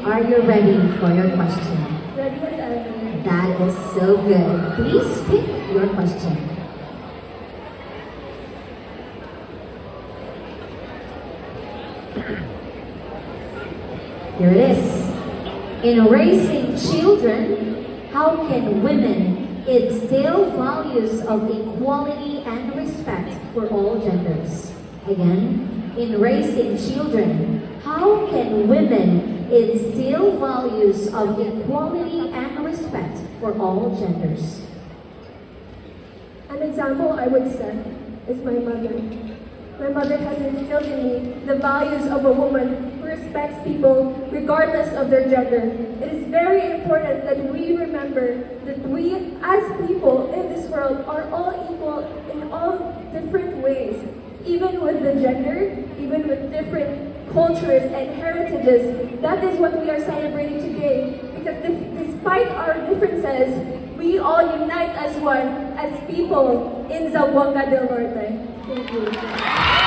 Are you ready for your question? Ready as ever. That is so good. Please pick your question. Here it is. In raising children, how can women instill values of equality and respect for all genders? Again, in raising children, how can women instill values of equality and respect for all genders? An example I would set is my mother. My mother has instilled in me the values of a woman who respects people regardless of their gender. It is very important that we remember that we as people in this world are all equal in all different ways, even with the gender, even with different cultures and heritages. That is what we are celebrating today, because despite our differences, we all unite as one, as people in Zamboanga del Norte. Thank you.